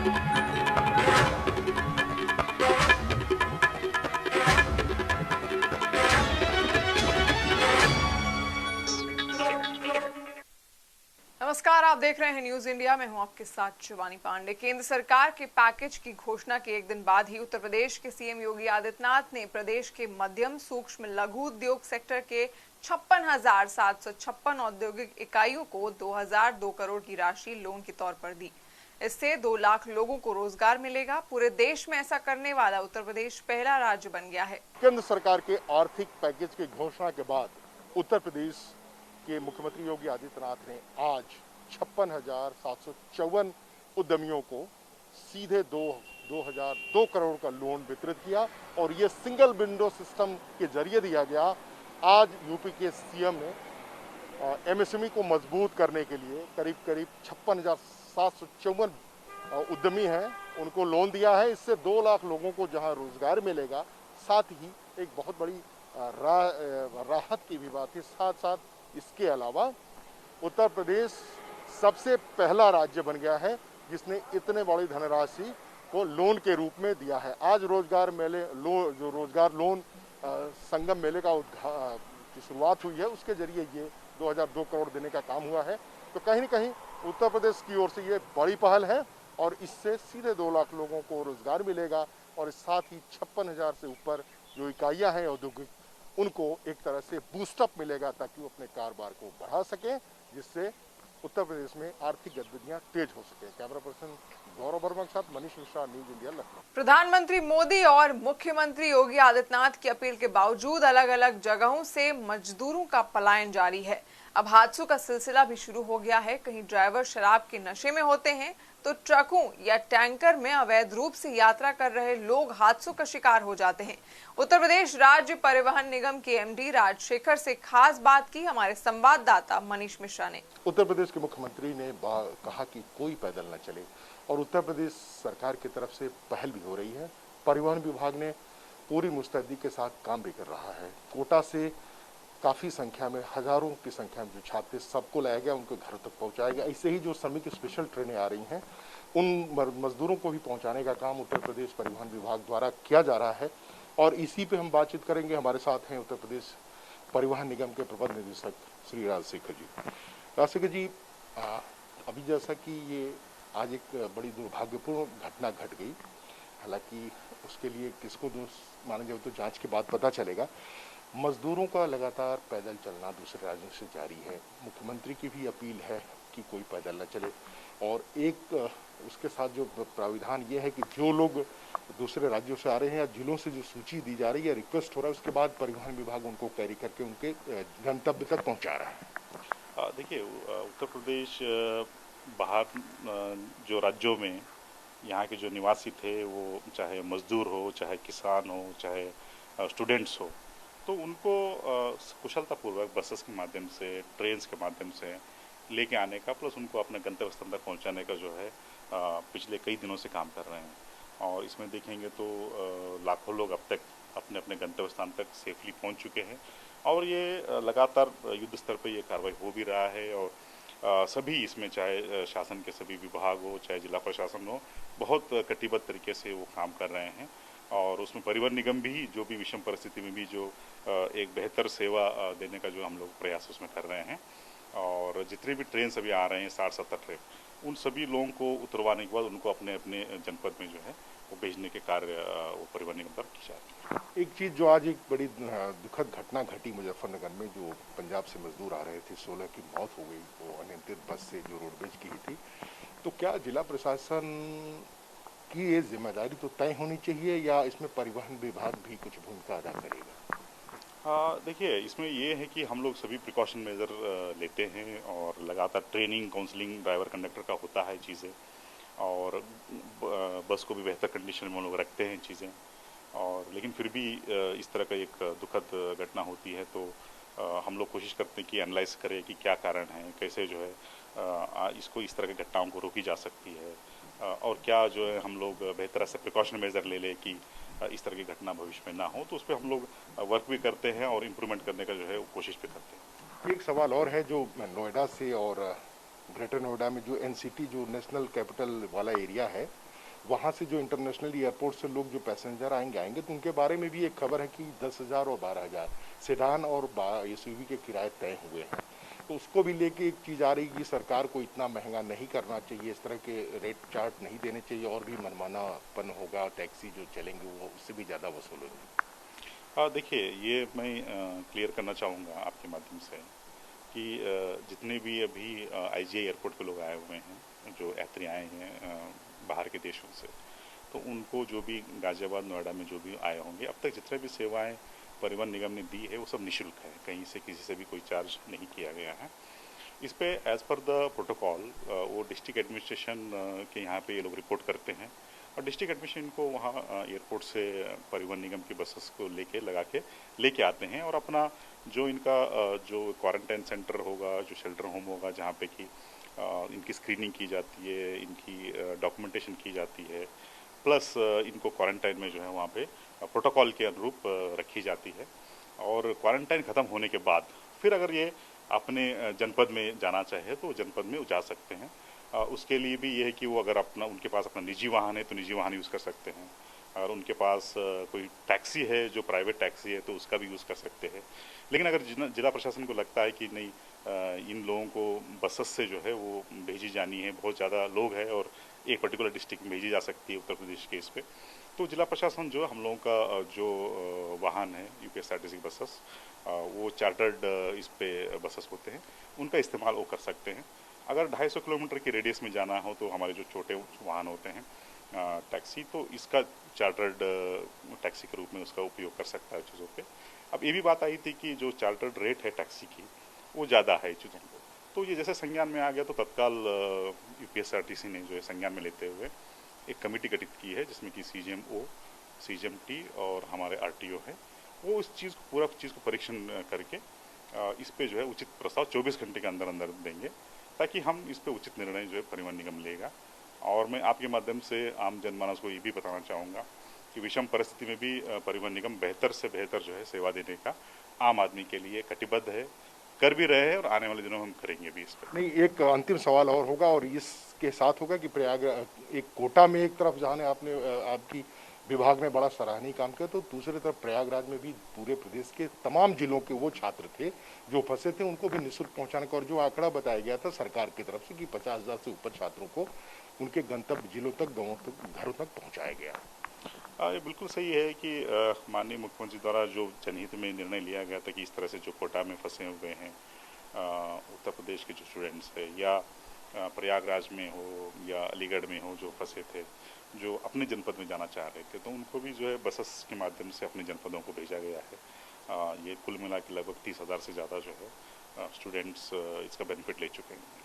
नमस्कार, आप देख रहे हैं न्यूज इंडिया। मैं हूं आपके साथ शिवानी पांडे। केंद्र सरकार के पैकेज की घोषणा के एक दिन बाद ही उत्तर प्रदेश के सीएम योगी आदित्यनाथ ने प्रदेश के मध्यम सूक्ष्म लघु उद्योग सेक्टर के 56,756 औद्योगिक इकाइयों को 2002 करोड़ की राशि लोन के तौर पर दी। इससे 2 लाख लोगों को रोजगार मिलेगा। पूरे देश में ऐसा करने वाला उत्तर प्रदेश पहला राज्य बन गया है। केंद्र सरकार के आर्थिक पैकेज की घोषणा के बाद उत्तर प्रदेश के मुख्यमंत्री योगी आदित्यनाथ ने आज 56,754 उद्यमियों को सीधे 2002 करोड़ का लोन वितरित किया और ये सिंगल विंडो सिस्टम के जरिए दिया गया। आज यूपी के सीएम ने एमएसएमई को मजबूत करने के लिए करीब 56,754 उद्यमी हैं, उनको लोन दिया है। इससे 2 लाख लोगों को जहां रोजगार मिलेगा, साथ ही एक बहुत बड़ी राहत की भी बात है। साथ साथ इसके अलावा उत्तर प्रदेश सबसे पहला राज्य बन गया है जिसने इतने बड़ी धनराशि को लोन के रूप में दिया है। आज रोजगार मेले जो रोजगार लोन संगम मेले का की शुरुआत हुई है, उसके जरिए ये 2002 करोड़ देने का काम हुआ है। तो कहीं न कहीं उत्तर प्रदेश की ओर से ये बड़ी पहल है और इससे सीधे 2 लाख लोगों को रोजगार मिलेगा और साथ ही 56,000 से ऊपर जो इकाइयां हैं औद्योगिक, उनको एक तरह से बूस्टअप मिलेगा ताकि वो अपने कारोबार को बढ़ा सकें, जिससे उत्तर प्रदेश में आर्थिक गतिविधियां तेज हो सके। कैमरा पर्सन गौरव वर्मा के साथ मनीष मिश्रा, न्यूज इंडिया, लखनऊ। प्रधानमंत्री मोदी और मुख्यमंत्री योगी आदित्यनाथ की अपील के बावजूद अलग अलग जगहों से मजदूरों का पलायन जारी है। अब हादसों का सिलसिला भी शुरू हो गया है। कहीं ड्राइवर शराब के नशे में होते हैं तो ट्रकों या टैंकर में अवैध रूप से यात्रा कर रहे लोग हादसों का शिकार हो जाते हैं। उत्तर प्रदेश राज्य परिवहन निगम के एमडी राजशेखर से खास बात की हमारे संवाददाता मनीष मिश्रा ने। उत्तर प्रदेश के मुख्यमंत्री ने कहा कि कोई पैदल न चले और उत्तर प्रदेश सरकार की तरफ से पहल भी हो रही है। परिवहन विभाग ने पूरी मुस्तैदी के साथ काम भी कर रहा है। कोटा से काफ़ी संख्या में, हजारों की संख्या में जो छात्र, सबको लाया गया, उनके घर तक पहुंचाया गया। ऐसे ही जो श्रमिक स्पेशल ट्रेनें आ रही हैं, उन मजदूरों को भी पहुंचाने का काम उत्तर प्रदेश परिवहन विभाग द्वारा किया जा रहा है और इसी पे हम बातचीत करेंगे। हमारे साथ हैं उत्तर प्रदेश परिवहन निगम के प्रबंध निदेशक श्री राजशेखर जी। राजशेखर जी, अभी जैसा कि ये आज एक बड़ी दुर्भाग्यपूर्ण घटना घट गई, हालांकि उसके लिए किसको दोष माना जाए तो जांच के बाद पता चलेगा। मजदूरों का लगातार पैदल चलना दूसरे राज्यों से जारी है। मुख्यमंत्री की भी अपील है कि कोई पैदल न चले और एक उसके साथ जो प्राविधान ये है कि जो लोग दूसरे राज्यों से आ रहे हैं या जिलों से जो सूची दी जा रही है, रिक्वेस्ट हो रहा है, उसके बाद परिवहन विभाग उनको कैरी करके उनके गंतव्य तक पहुंचा रहा है। देखिए, उत्तर प्रदेश बाहर जो राज्यों में यहाँ के जो निवासी थे, वो चाहे मजदूर हो, चाहे किसान हो, चाहे स्टूडेंट्स हो, तो उनको कुशलतापूर्वक बसेस के माध्यम से, ट्रेन्स के माध्यम से लेके आने का, प्लस उनको अपने गंतव्य स्थान तक पहुँचाने का जो है पिछले कई दिनों से काम कर रहे हैं। और इसमें देखेंगे तो लाखों लोग अब तक अपने अपने गंतव्य स्थान तक सेफली पहुँच चुके हैं और ये लगातार युद्ध स्तर पर ये कार्रवाई हो भी रहा है और सभी इसमें, चाहे शासन के सभी विभाग हो, चाहे जिला प्रशासन हो, बहुत कटिबद्ध तरीके से वो काम कर रहे हैं। और उसमें परिवहन निगम भी जो भी विषम परिस्थिति में भी जो एक बेहतर सेवा देने का जो हम लोग प्रयास उसमें कर रहे हैं। और जितने भी ट्रेन अभी आ रहे हैं, 60-70 ट्रेन, उन सभी लोगों को उतरवाने के बाद उनको अपने अपने जनपद में जो है वो भेजने के कार्य परिवहन निगम द्वारा की जा रही है। एक चीज़ जो आज एक बड़ी दुखद घटना घटी मुजफ्फरनगर में, जो पंजाब से मजदूर आ रहे थे, 16 की मौत हो गई, वो अनियंत्रित बस से जो रोडवेज की ही थी। तो क्या जिला प्रशासन की ये जिम्मेदारी तो तय होनी चाहिए या इसमें परिवहन विभाग भी कुछ भूमिका अदा करेगा? देखिए, इसमें ये है कि हम लोग सभी प्रिकॉशन मेजर लेते हैं और लगातार ट्रेनिंग, काउंसलिंग ड्राइवर कंडक्टर का होता है चीज़ें, और बस को भी बेहतर कंडीशन में हम लोग रखते हैं चीज़ें। और लेकिन फिर भी इस तरह का एक दुखद घटना होती है तो हम लोग कोशिश करते हैं कि एनालाइज करें कि क्या कारण है, कैसे जो है इसको, इस तरह की घटनाओं को रोकी जा सकती है और क्या जो है हम लोग बेहतर से प्रिकॉशन मेजर ले लें कि इस तरह की घटना भविष्य में ना हो। तो उस पर हम लोग वर्क भी करते हैं और इम्प्रूवमेंट करने का जो है वो कोशिश भी करते हैं। एक सवाल और है, जो नोएडा से और ग्रेटर नोएडा में जो एनसीटी, जो नेशनल कैपिटल वाला एरिया है, वहाँ से जो इंटरनेशनल एयरपोर्ट से लोग जो पैसेंजर आएंगे तो उनके बारे में भी एक खबर है कि 10,000 और 12,000 सेडान और एसयूवी के किराए तय हुए हैं। तो उसको भी लेके एक चीज़ आ रही कि सरकार को इतना महंगा नहीं करना चाहिए, इस तरह के रेट चार्ट नहीं देने चाहिए, और भी मनमानापन होगा, टैक्सी जो चलेंगे वो उससे भी ज़्यादा वसूल होगी। देखिए, ये मैं क्लियर करना चाहूँगा आपके माध्यम से कि जितने भी अभी आईजीआई एयरपोर्ट पे लोग आए हुए हैं, जो यात्री आए हैं बाहर के देशों से, तो उनको जो भी गाजियाबाद नोएडा में जो भी आए होंगे, अब तक जितने भी सेवाएं परिवहन निगम ने दी है वो सब निःशुल्क है, कहीं से किसी से भी कोई चार्ज नहीं किया गया है। इस पे एज पर द प्रोटोकॉल वो डिस्ट्रिक्ट एडमिनिस्ट्रेशन के यहाँ पे ये लोग रिपोर्ट करते हैं और डिस्ट्रिक्ट एडमिनिस्ट्रेशन को वहाँ एयरपोर्ट से परिवहन निगम की बसेस को लेके आते हैं और अपना जो इनका जो क्वारंटाइन सेंटर होगा, जो शेल्टर होम होगा, जहाँ पे कि इनकी स्क्रीनिंग की जाती है, इनकी डॉक्यूमेंटेशन की जाती है, प्लस इनको क्वारंटाइन में जो है वहाँ पे प्रोटोकॉल के अनुरूप रखी जाती है। और क्वारंटाइन ख़त्म होने के बाद फिर अगर ये अपने जनपद में जाना चाहे तो जनपद में जा सकते हैं। उसके लिए भी ये है कि वो अगर उनके पास अपना निजी वाहन है तो निजी वाहन यूज़ कर सकते हैं, और उनके पास कोई टैक्सी है जो प्राइवेट टैक्सी है तो उसका भी यूज़ कर सकते हैं। लेकिन अगर जिला प्रशासन को लगता है कि नहीं, इन लोगों को बसेस से जो है वो भेजी जानी है, बहुत ज़्यादा लोग हैं और एक पर्टिकुलर डिस्ट्रिक्ट में भेजी जा सकती है उत्तर प्रदेश के इस पे, तो जिला प्रशासन जो हम लोगों का जो वाहन है यूपीएसआरटीसी बसेस, वो चार्टर्ड इस पे बसेस होते हैं, उनका इस्तेमाल वो कर सकते हैं। अगर 250 किलोमीटर की रेडियस में जाना हो तो हमारे जो छोटे वाहन होते हैं टैक्सी, तो इसका चार्टर्ड टैक्सी के रूप में उसका उपयोग कर सकता है चीज़ों पे। अब ये भी बात आई थी कि जो चार्टर्ड रेट है टैक्सी की वो ज़्यादा है चीज़ों को, तो ये जैसे संज्ञान में आ गया तो तत्काल यूपीएसआरटीसी ने जो है संज्ञान में लेते हुए एक कमेटी गठित की है जिसमें कि सीजीएमओ, सीजीएमटी और हमारे आरटीओ है, वो इस चीज़ को पूरा चीज़ को परीक्षण करके इस पे जो है उचित प्रस्ताव 24 घंटे के अंदर अंदर देंगे, ताकि हम इस पे उचित निर्णय जो है परिवहन निगम लेगा। और मैं आपके माध्यम से आम जनमानस को ये भी बताना चाहूँगा कि विषम परिस्थिति में भी परिवहन निगम बेहतर से बेहतर जो है सेवा देने का आम आदमी के लिए कटिबद्ध है, कर भी रहे हैं और आने वाले दिनों में हम करेंगे भी इस पर। नहीं, एक अंतिम सवाल और होगा और इसके साथ होगा कि प्रयागराज एक कोटा में एक तरफ जहाँ आपने आपकी विभाग ने बड़ा सराहनीय काम किया, तो दूसरी तरफ प्रयागराज में भी पूरे प्रदेश के तमाम जिलों के वो छात्र थे जो फंसे थे, उनको भी निःशुल्क पहुंचाने का, और जो आंकड़ा बताया गया था सरकार की तरफ से कि 50,000 से ऊपर छात्रों को उनके गंतव्य जिलों तक, गाँवों तक, घरों तक पहुँचाया गया। ये बिल्कुल सही है कि माननीय मुख्यमंत्री द्वारा जो जनहित में निर्णय लिया गया था कि इस तरह से जो कोटा में फंसे हुए हैं उत्तर प्रदेश के जो स्टूडेंट्स है, या प्रयागराज में हो या अलीगढ़ में हो, जो फंसे थे, जो अपने जनपद में जाना चाह रहे थे, तो उनको भी जो है बसेस के माध्यम से अपने जनपदों को भेजा गया है। ये कुल मिला के लगभग 30,000 से ज़्यादा जो है स्टूडेंट्स इसका बेनिफिट ले चुके हैं।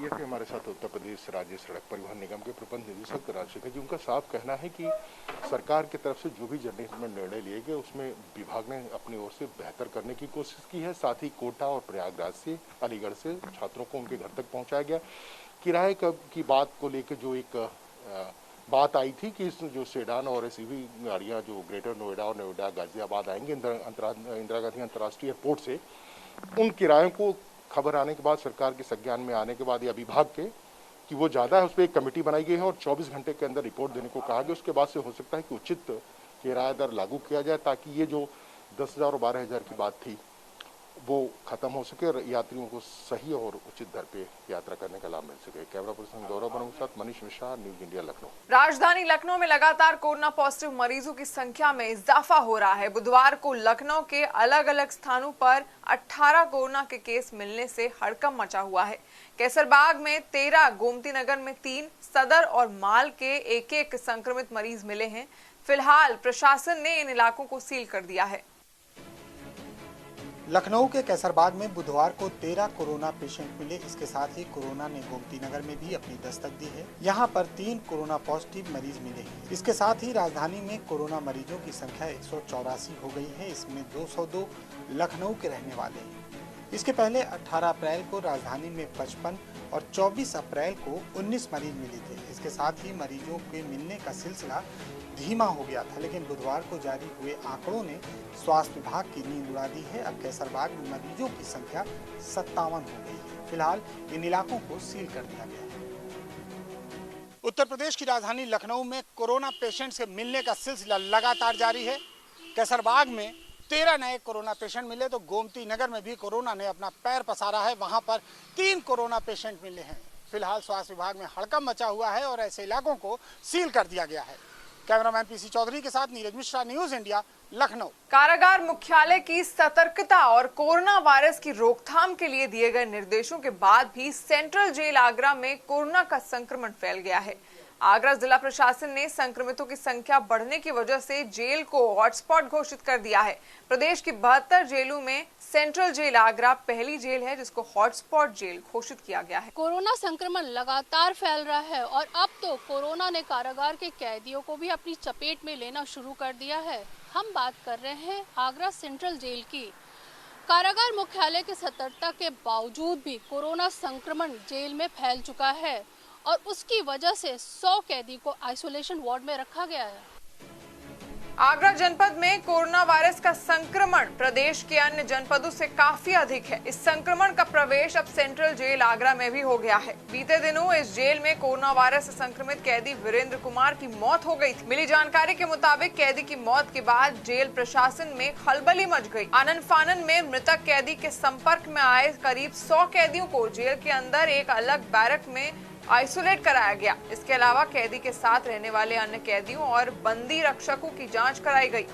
ये थे हमारे साथ उत्तर प्रदेश राज्य सड़क परिवहन निगम के प्रबंध निदेशक राजशेखर जी। उनका साफ कहना है कि सरकार की तरफ से जो भी जनहित में निर्णय लिए गए उसमें विभाग ने अपनी ओर से बेहतर करने की कोशिश की है। साथ ही कोटा और प्रयागराज से, अलीगढ़ से छात्रों को उनके घर तक पहुंचाया गया। किराए की बात को लेकर जो एक बात आई थी कि जो सेडान और एसयूवी गाड़ियाँ जो ग्रेटर नोएडा और नोएडा गाजियाबाद आएंगे इंदिरा गांधी अंतर्राष्ट्रीय एयरपोर्ट से, उन किरायों को खबर आने के बाद, सरकार के संज्ञान में आने के बाद या विभाग के कि वो ज़्यादा है, उस पर एक कमेटी बनाई गई है और 24 घंटे के अंदर रिपोर्ट देने को कहा गया। उसके बाद से हो सकता है कि उचित किराया दर लागू किया जाए, ताकि ये जो 10,000 और 12,000 की बात थी वो खत्म हो सके और यात्रियों को सही और उचित दर पे यात्रा करने का लाभ मिल सके। कैमरा पर्सन गौरव बनू के साथ मनीष मिश्रा, न्यूज इंडिया, लखनऊ। राजधानी लखनऊ में लगातार कोरोना पॉजिटिव मरीजों की संख्या में इजाफा हो रहा है। बुधवार को लखनऊ के अलग अलग स्थानों पर 18 कोरोना के केस मिलने से हड़कंप मचा हुआ है। कैसरबाग में 13, गोमती नगर में 3, सदर और माल के एक संक्रमित मरीज मिले हैं। फिलहाल प्रशासन ने इन इलाकों को सील कर दिया है। लखनऊ के कैसरबाग में बुधवार को 13 कोरोना पेशेंट मिले। इसके साथ ही कोरोना ने गोमती नगर में भी अपनी दस्तक दी है। यहां पर 3 कोरोना पॉजिटिव मरीज मिले हैं। इसके साथ ही राजधानी में कोरोना मरीजों की संख्या 184 हो गई है। इसमें 202 लखनऊ के रहने वाले हैं। इसके पहले 18 अप्रैल को राजधानी में 55 और 24 अप्रैल को 19 मरीज मिले थे। इसके साथ ही मरीजों के मिलने का सिलसिला धीमा हो गया था, लेकिन बुधवार को जारी हुए आंकड़ों ने स्वास्थ्य विभाग की नींद उड़ा दी है। अब कैसरबाग में मरीजों की संख्या 57 हो गई है। फिलहाल इन इलाकों को सील कर दिया गया है। उत्तर प्रदेश की राजधानी लखनऊ में कोरोना पेशेंट्स के मिलने का सिलसिला लगातार जारी है। कैसरबाग में 13 नए कोरोना पेशेंट मिले तो गोमती नगर में भी कोरोना ने अपना पैर पसारा है। वहां पर 3 कोरोना पेशेंट मिले हैं। फिलहाल स्वास्थ्य विभाग में हड़कंप मचा हुआ है और ऐसे इलाकों को सील कर दिया गया है। कैमरामैन पीसी चौधरी के साथ नीरज मिश्रा, न्यूज इंडिया, लखनऊ। कारागार मुख्यालय की सतर्कता और कोरोना वायरस की रोकथाम के लिए दिए गए निर्देशों के बाद भी सेंट्रल जेल आगरा में कोरोना का संक्रमण फैल गया है। आगरा जिला प्रशासन ने संक्रमितों की संख्या बढ़ने की वजह से जेल को हॉटस्पॉट घोषित कर दिया है। प्रदेश की 72 जेलों में सेंट्रल जेल आगरा पहली जेल है जिसको हॉटस्पॉट जेल घोषित किया गया है। कोरोना संक्रमण लगातार फैल रहा है और अब तो कोरोना ने कारागार के कैदियों को भी अपनी चपेट में लेना शुरू कर दिया है। हम बात कर रहे हैं आगरा सेंट्रल जेल की। कारागार मुख्यालय की सतर्कता के बावजूद भी कोरोना संक्रमण जेल में फैल चुका है और उसकी वजह से 100 कैदी को आइसोलेशन वार्ड में रखा गया है। आगरा जनपद में कोरोना वायरस का संक्रमण प्रदेश के अन्य जनपदों से काफी अधिक है। इस संक्रमण का प्रवेश अब सेंट्रल जेल आगरा में भी हो गया है। बीते दिनों इस जेल में कोरोना वायरस से संक्रमित कैदी वीरेंद्र कुमार की मौत हो गई थी। मिली जानकारी के मुताबिक कैदी की मौत के बाद जेल प्रशासन में खलबली मच गई। आनन फानन में मृतक कैदी के संपर्क में आए करीब 100 कैदियों को जेल के अंदर एक अलग बैरक में आइसोलेट कराया गया। इसके अलावा कैदी के साथ रहने वाले अन्य कैदियों और बंदी रक्षकों की जांच कराई गई।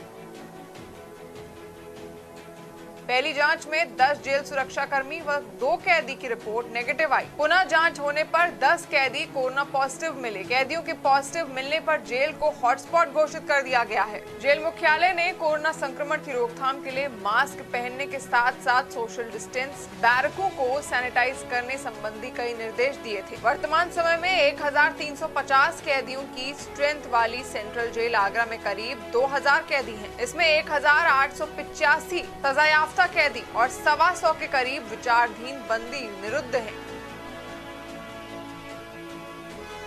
पहली जांच में 10 जेल सुरक्षा कर्मी व 2 कैदी की रिपोर्ट नेगेटिव आई। पुनः जांच होने पर 10 कैदी कोरोना पॉजिटिव मिले। कैदियों के पॉजिटिव मिलने पर जेल को हॉटस्पॉट घोषित कर दिया गया है। जेल मुख्यालय ने कोरोना संक्रमण की रोकथाम के लिए मास्क पहनने के साथ साथ सोशल डिस्टेंस, बैरकों को सैनिटाइज करने संबंधी कई निर्देश दिए थे। वर्तमान समय में 1350 कैदियों की स्ट्रेंथ वाली सेंट्रल जेल आगरा में करीब 2000 कैदी हैं। इसमें 1885 सजायाफ्ता कैदी और 125 के करीब विचाराधीन बंदी निरुद्ध हैं।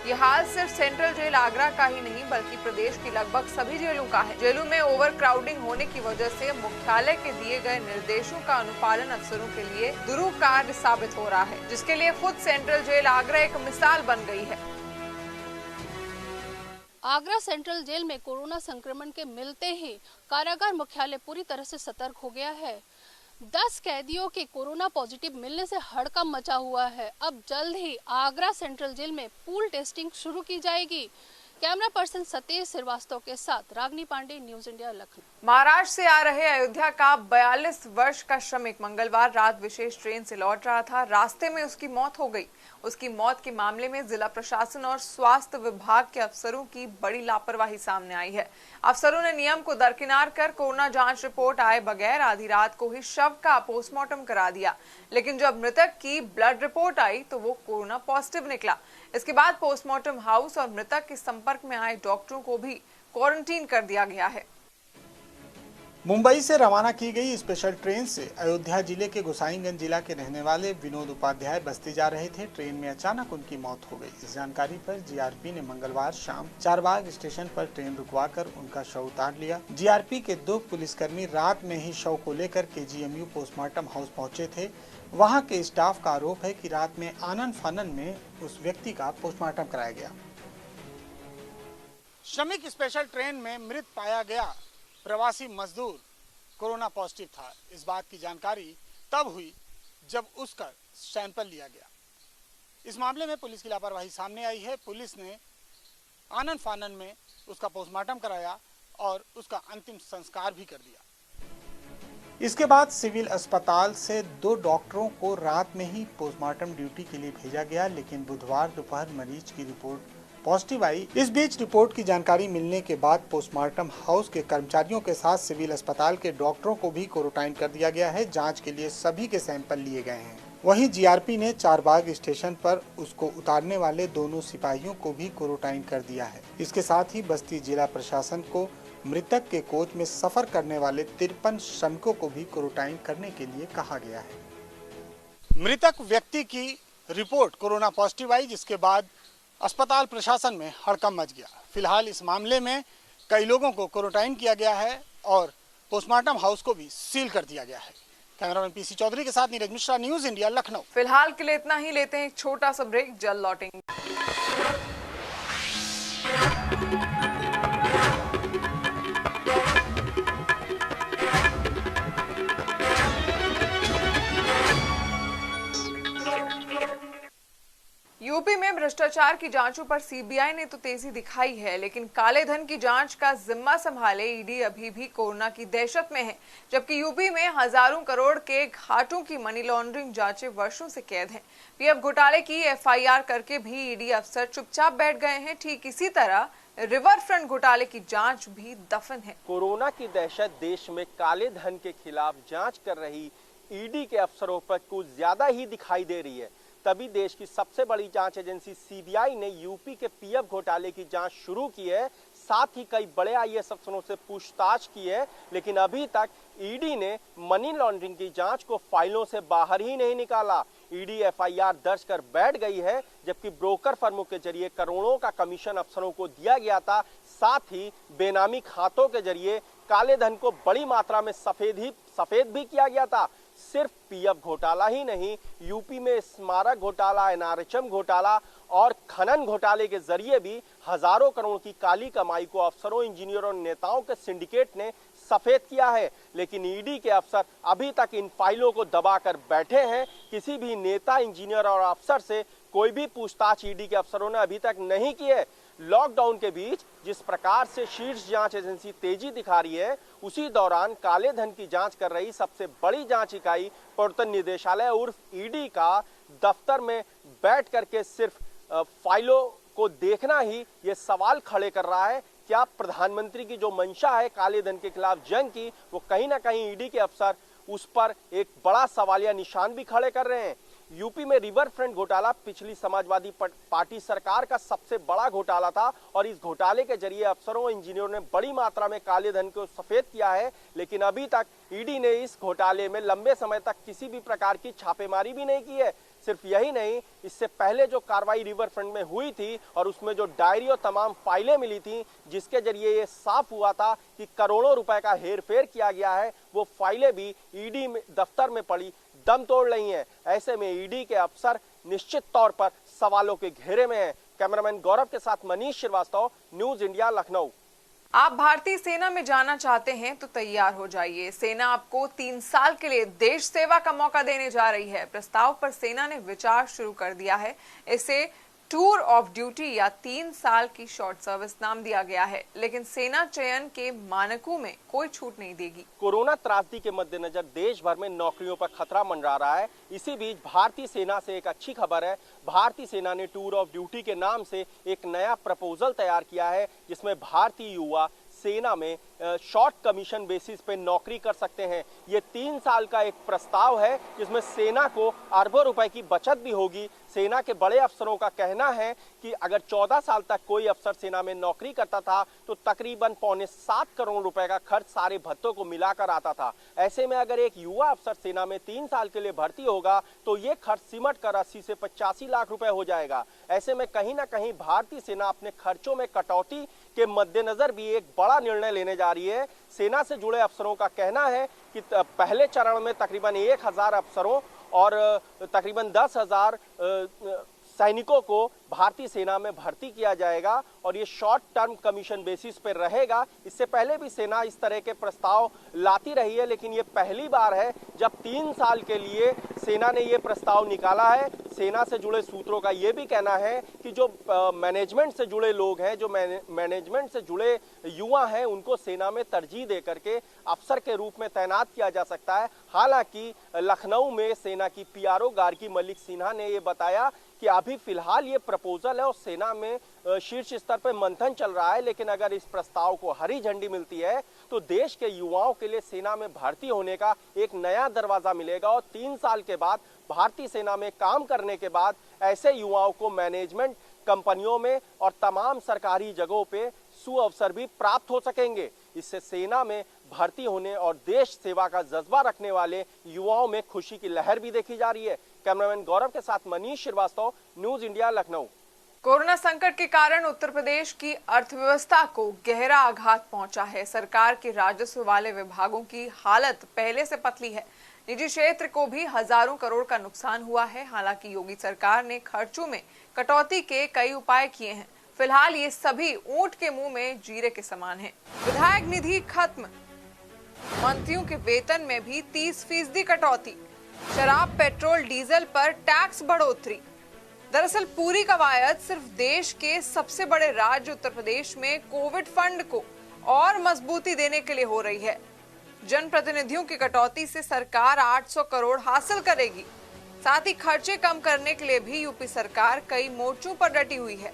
ये हाल सिर्फ सेंट्रल जेल आगरा का ही नहीं बल्कि प्रदेश की लगभग सभी जेलों का है। जेलों में ओवर क्राउडिंग होने की वजह से मुख्यालय के दिए गए निर्देशों का अनुपालन अफसरों के लिए दुरूह कार्य साबित हो रहा है, जिसके लिए खुद सेंट्रल जेल आगरा एक मिसाल बन गई है। आगरा सेंट्रल जेल में कोरोना संक्रमण के मिलते ही कारागार मुख्यालय पूरी तरह से सतर्क हो गया है। 10 कैदियों के कोरोना पॉजिटिव मिलने से हड़कंप मचा हुआ है। अब जल्द ही आगरा सेंट्रल जेल में पूल टेस्टिंग शुरू की जाएगी। कैमरा पर्सन सतीश श्रीवास्तव के साथ रागनी पांडे, न्यूज इंडिया, लखनऊ। महाराष्ट्र से आ रहे अयोध्या का 42 वर्ष का श्रमिक मंगलवार रात विशेष ट्रेन से लौट रहा था। रास्ते में उसकी मौत हो गई। उसकी मौत के मामले में जिला प्रशासन और स्वास्थ्य विभाग के अफसरों की बड़ी लापरवाही सामने आई है। अफसरों ने नियम को दरकिनार कर कोरोना जांच रिपोर्ट आए बगैर आधी रात को ही शव का पोस्टमार्टम करा दिया, लेकिन जब मृतक की ब्लड रिपोर्ट आई तो वो कोरोना पॉजिटिव निकला। इसके बाद पोस्टमार्टम हाउस और मृतक के संपर्क में आए डॉक्टरों को भी क्वारंटीन कर दिया गया है। मुंबई से रवाना की गई स्पेशल ट्रेन से अयोध्या जिले के गोसाईगंज जिला के रहने वाले विनोद उपाध्याय बस्ती जा रहे थे। ट्रेन में अचानक उनकी मौत हो गई। इस जानकारी पर जीआरपी ने मंगलवार शाम चारबाग स्टेशन पर ट्रेन रुकवाकर उनका शव उतार लिया। जीआरपी के 2 पुलिसकर्मी रात में ही शव को लेकर केजीएमयू पोस्टमार्टम हाउस पहुंचे थे। वहां के स्टाफ का आरोप है कि रात में आनन फानन में उस व्यक्ति का पोस्टमार्टम कराया गया। श्रमिक स्पेशल ट्रेन में मृत पाया गया प्रवासी मजदूर कोरोना पॉजिटिव था। इस बात की जानकारी तब हुई जब उसका सैंपल लिया गया। इस मामले में पुलिस की लापरवाही सामने आई है। पुलिस ने आनन फानन में उसका पोस्टमार्टम कराया और उसका अंतिम संस्कार भी कर दिया। इसके बाद सिविल अस्पताल से 2 डॉक्टरों को रात में ही पोस्टमार्टम ड्यूटी के लिए भेजा गया, लेकिन बुधवार दोपहर मरीज की रिपोर्ट पॉजिटिव आई। इस बीच रिपोर्ट की जानकारी मिलने के बाद पोस्टमार्टम हाउस के कर्मचारियों के साथ सिविल अस्पताल के डॉक्टरों को भी क्वारंटाइन कर दिया गया है। जांच के लिए सभी के सैंपल लिए गए हैं। वहीं जीआरपी ने चारबाग स्टेशन पर उसको उतारने वाले दोनों सिपाहियों को भी क्वारंटाइन कर दिया है। इसके साथ ही बस्ती जिला प्रशासन को मृतक के कोच में सफर करने वाले 53 श्रमिकों को भी क्वारंटाइन करने के लिए कहा गया है। मृतक व्यक्ति की रिपोर्ट कोरोना पॉजिटिव आई, जिसके बाद अस्पताल प्रशासन में हड़कंप मच गया। फिलहाल इस मामले में कई लोगों को क्वारंटाइन किया गया है और पोस्टमार्टम हाउस को भी सील कर दिया गया है। कैमरामैन पीसी चौधरी के साथ नीरज मिश्रा, न्यूज इंडिया, लखनऊ। फिलहाल के लिए इतना ही। लेते हैं एक छोटा सा ब्रेक, जल्द लौटेंगे। यूपी में भ्रष्टाचार की जांचों पर सीबीआई ने तो तेजी दिखाई है, लेकिन काले धन की जांच का जिम्मा संभाले ईडी अभी भी कोरोना की दहशत में है। जबकि यूपी में हजारों करोड़ के घाटों की मनी लॉन्ड्रिंग जांचें वर्षों से कैद हैं। पीएफ घोटाले की एफआईआर करके भी ईडी अफसर चुपचाप बैठ गए हैं। ठीक इसी तरह रिवर फ्रंट घोटाले की जांच भी दफन है। कोरोना की दहशत देश में काले धन के खिलाफ जांच कर रही ईडी के अफसरों पर कुछ ज्यादा ही दिखाई दे रही है। तभी देश की सबसे बड़ी जांच एजेंसी सीबीआई ने यूपी के पीएफ घोटाले की जांच शुरू की है। साथ ही कई बड़े आईएएस अफसरों से पूछताछ की है, लेकिन अभी तक ईडी ने मनी लॉन्ड्रिंग की जांच को फाइलों से बाहर ही नहीं निकाला। ईडी एफआईआर दर्ज कर बैठ गई है, जबकि ब्रोकर फर्मों के जरिए करोड़ों का कमीशन अफसरों को दिया गया था। साथ ही बेनामी खातों के जरिए काले धन को बड़ी मात्रा में सफेद भी किया गया था। सिर्फ पीएफ घोटाला ही नहीं, यूपी में स्मारक घोटाला, एनआरएचएम घोटाला और खनन घोटाले के जरिए भी हजारों करोड़ की काली कमाई को अफसरों, इंजीनियरों और नेताओं के सिंडिकेट ने सफेद किया है। लेकिन ईडी के अफसर अभी तक इन फाइलों को दबाकर बैठे हैं। किसी भी नेता, इंजीनियर और अफसर से कोई भी पूछताछ ईडी के अफसरों ने अभी तक नहीं की है। लॉकडाउन के बीच जिस प्रकार से शीर्ष जांच एजेंसी तेजी दिखा रही है, उसी दौरान काले धन की जांच कर रही सबसे बड़ी जांच इकाई प्रवर्तन निदेशालय उर्फ ईडी का दफ्तर में बैठ करके सिर्फ फाइलों को देखना ही ये सवाल खड़े कर रहा है। क्या प्रधानमंत्री की जो मंशा है काले धन के खिलाफ जंग की, वो कहीं ना कहीं ईडी के अफसर उस पर एक बड़ा सवालिया निशान भी खड़े कर रहे हैं। यूपी में रिवर फ्रंट घोटाला पिछली समाजवादी पार्टी सरकार का सबसे बड़ा घोटाला था और इस घोटाले के जरिए अफसरों, इंजीनियरों ने बड़ी मात्रा में काले धन को सफेद किया है। लेकिन अभी तक ईडी ने इस घोटाले में लंबे समय तक किसी भी प्रकार की छापेमारी भी नहीं की है। सिर्फ यही नहीं, इससे पहले जो कार्रवाई रिवर फ्रंट में हुई थी और उसमें जो डायरी और तमाम फाइलें मिली थी, जिसके जरिए ये साफ हुआ था कि करोड़ों रुपए का हेरफेर किया गया है, वो फाइलें भी ईडी दफ्तर में पड़ी दम तोड़ रही हैं। ऐसे में ईडी के अफसर निश्चित तौर पर सवालों के घेरे में हैं। कैमरामैन गौरव के साथ मनीष श्रीवास्तव, न्यूज इंडिया, लखनऊ। आप भारतीय सेना में जाना चाहते हैं तो तैयार हो जाइए। सेना आपको 3 साल के लिए देश सेवा का मौका देने जा रही है। प्रस्ताव पर सेना ने विचार शुरू कर दिया है। इसे टूर ऑफ ड्यूटी या 3 साल की शॉर्ट सर्विस नाम दिया गया है, लेकिन सेना चयन के मानकों में कोई छूट नहीं देगी। कोरोना त्रासदी के मद्देनजर देश भर में नौकरियों पर खतरा मंडरा रहा है। इसी बीच भारतीय सेना से एक अच्छी खबर है। भारतीय सेना ने टूर ऑफ ड्यूटी के नाम से एक नया प्रपोजल तैयार किया है, जिसमें भारतीय युवा सेना में शॉर्ट कमीशन बेसिस पे नौकरी कर सकते हैं। ये 3 साल का एक प्रस्ताव है, जिसमें सेना को अरबों रुपए की बचत भी होगी। सेना के बड़े अफसरों का कहना है कि अगर 14 साल तक कोई अफसर सेना में नौकरी करता था तो तकरीबन 6.25 करोड़ रुपए का खर्च सारे भत्तों को मिलाकर आता था। ऐसे में अगर एक युवा अफसर सेना में 3 साल के लिए भर्ती होगा तो ये खर्च सिमट कर 80 से 85 लाख रुपए हो जाएगा। ऐसे में कहीं ना कहीं भारतीय सेना अपने खर्चों में कटौती के मद्देनजर भी एक बड़ा निर्णय लेने जा रही है। सेना से जुड़े अफसरों का कहना है कि पहले चरण में तकरीबन 1000 अफसरों और तकरीबन 10,000 सैनिकों को भारतीय सेना में भर्ती किया जाएगा और ये शॉर्ट टर्म कमीशन बेसिस पर रहेगा। इससे पहले भी सेना इस तरह के प्रस्ताव लाती रही है, लेकिन ये पहली बार है जब 3 साल के लिए सेना ने ये प्रस्ताव निकाला है। सेना से जुड़े सूत्रों का ये भी कहना है कि जो मैनेजमेंट से जुड़े लोग हैं, जो मैनेजमेंट से जुड़े युवा हैं, उनको सेना में तरजीह दे करके अफसर के रूप में तैनात किया जा सकता है। हालांकि लखनऊ में सेना की पीआरओ गार्गी मलिक सिन्हा ने ये बताया कि अभी फिलहाल ये प्रपोजल है और सेना में शीर्ष स्तर पर मंथन चल रहा है, लेकिन अगर इस प्रस्ताव को हरी झंडी मिलती है तो देश के युवाओं के लिए सेना में भर्ती होने का एक नया दरवाजा मिलेगा और 3 साल के बाद भारतीय सेना में काम करने के बाद ऐसे युवाओं को मैनेजमेंट कंपनियों में और तमाम सरकारी जगहों पे सुअवसर भी प्राप्त हो सकेंगे। इससे सेना में भर्ती होने और देश सेवा का जज्बा रखने वाले युवाओं में खुशी की लहर भी देखी जा रही है। कैमरामैन गौरव के साथ Manish Srivastava, news India, Lucknow. Corona संकट के कारण उत्तर प्रदेश की अर्थव्यवस्था को गहरा आघात पहुंचा है। सरकार के राजस्व वाले विभागों की हालत पहले से पतली है। निजी क्षेत्र को भी हजारों करोड़ का नुकसान हुआ है। हालांकि योगी सरकार ने खर्चों में कटौती के कई उपाय किए हैं। फिलहाल ये सभी ऊंट के मुंह में जीरे के समान हैं। विधायक निधि खत्म, मंत्रियों के वेतन में भी 30% कटौती, शराब पेट्रोल डीजल पर टैक्स बढ़ोतरी। दरअसल पूरी कवायद सिर्फ देश के सबसे बड़े राज्य उत्तर प्रदेश में कोविड फंड को और मजबूती देने के लिए हो रही है। जनप्रतिनिधियों की कटौती से सरकार 800 करोड़ हासिल करेगी। साथ ही खर्चे कम करने के लिए भी यूपी सरकार कई मोर्चों पर डटी हुई है।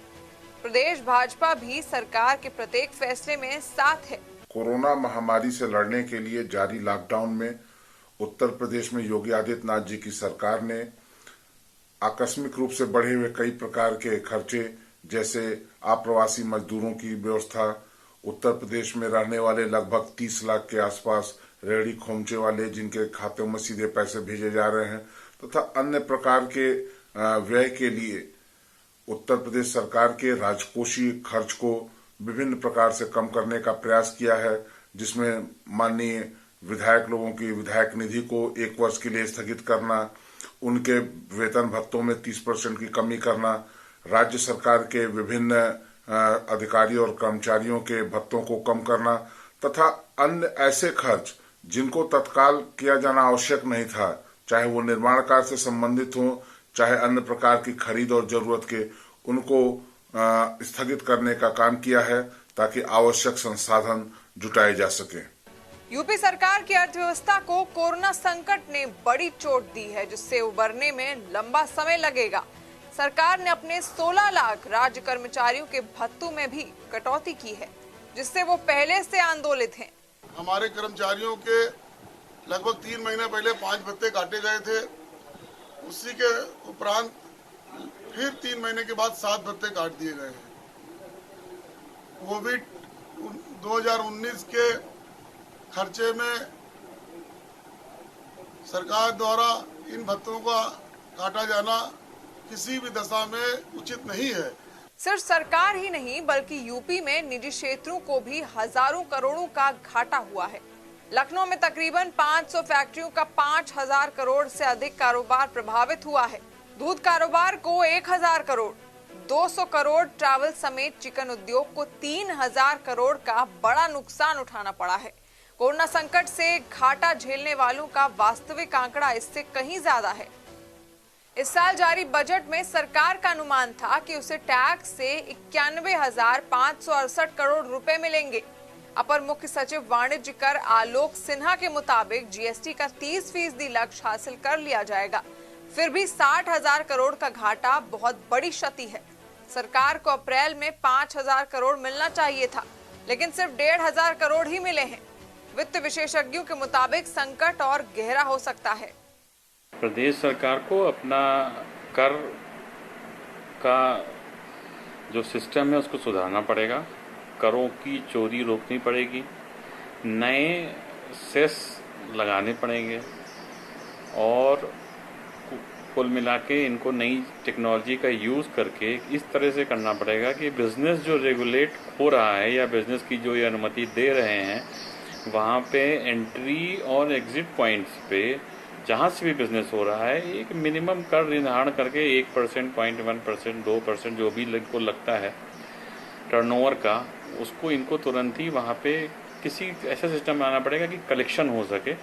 प्रदेश भाजपा भी सरकार के प्रत्येक फैसले में साथ है। कोरोना महामारी से लड़ने के लिए जारी लॉकडाउन में उत्तर प्रदेश में योगी आदित्यनाथ जी की सरकार ने आकस्मिक रूप से बढ़े हुए कई प्रकार के खर्चे, जैसे अप्रवासी मजदूरों की व्यवस्था, उत्तर प्रदेश में रहने वाले लगभग 30 लाख के आसपास रेहड़ी खोमचे वाले जिनके खातों में सीधे पैसे भेजे जा रहे हैं, तथा अन्य प्रकार के व्यय के लिए उत्तर प्रदेश सरकार के राजकोषीय खर्च को विभिन्न प्रकार से कम करने का प्रयास किया है, जिसमें माननीय विधायक लोगों की विधायक निधि को 1 वर्ष के लिए स्थगित करना, उनके वेतन भत्तों में 30% की कमी करना, राज्य सरकार के विभिन्न अधिकारियों और कर्मचारियों के भत्तों को कम करना, तथा अन्य ऐसे खर्च जिनको तत्काल किया जाना आवश्यक नहीं था, चाहे वो निर्माण कार्य से संबंधित हो, चाहे अन्य प्रकार की खरीद और जरूरत के, उनको स्थगित करने का काम किया है ताकि आवश्यक संसाधन जुटाए जा सके। यूपी सरकार की अर्थव्यवस्था को कोरोना संकट ने बड़ी चोट दी है, जिससे उबरने में लंबा समय लगेगा। सरकार ने अपने 16 लाख राज्य कर्मचारियों के भत्तों में भी कटौती की है, जिससे वो पहले से आंदोलित हैं। हमारे कर्मचारियों के लगभग 3 महीने पहले 5 भत्ते काटे गए थे, उसी के उपरांत फिर 3 महीने के बाद 7 भत्ते काट दिए गए हैं। कोविड 2019 के खर्चे में सरकार द्वारा इन भत्तों का काटा जाना किसी भी दशा में उचित नहीं है। सिर्फ सरकार ही नहीं बल्कि यूपी में निजी क्षेत्रों को भी हजारों करोड़ों का घाटा हुआ है। लखनऊ में तकरीबन 500 फैक्ट्रियों का 5000 करोड़ से अधिक कारोबार प्रभावित हुआ है। दूध कारोबार को 1000 करोड़, 200 करोड़ ट्रैवल समेत चिकन उद्योग को 3000 करोड़ का बड़ा नुकसान उठाना पड़ा है। कोरोना संकट से घाटा झेलने वालों का वास्तविक आंकड़ा इससे कहीं ज्यादा है। इस साल जारी बजट में सरकार का अनुमान था कि उसे टैक्स से 91,568 करोड़ रुपए मिलेंगे। अपर मुख्य सचिव वाणिज्य कर आलोक सिन्हा के मुताबिक जीएसटी का 30% लक्ष्य हासिल कर लिया जाएगा। फिर भी 60,000 करोड़ का घाटा बहुत बड़ी क्षति है। सरकार को अप्रैल में 5,000 करोड़ मिलना चाहिए था, लेकिन सिर्फ 1,500 करोड़ ही मिले हैं। वित्त विशेषज्ञों के मुताबिक संकट और गहरा हो सकता है। प्रदेश सरकार को अपना कर का जो सिस्टम है उसको सुधारना पड़ेगा, करों की चोरी रोकनी पड़ेगी, नए सेस लगाने पड़ेंगे और कुल मिला के इनको नई टेक्नोलॉजी का यूज़ करके इस तरह से करना पड़ेगा कि बिज़नेस जो रेगुलेट हो रहा है या बिज़नेस की जो ये अनुमति दे रहे हैं वहाँ पे एंट्री और एग्जिट पॉइंट्स पे जहाँ से भी बिजनेस हो रहा है एक मिनिमम कर निर्धारण करके 1%, 0.1%, 2% जो भी इनको लगता है टर्नओवर का, उसको इनको तुरंत ही वहाँ पे किसी ऐसा सिस्टम बनाना पड़ेगा कि कलेक्शन हो सके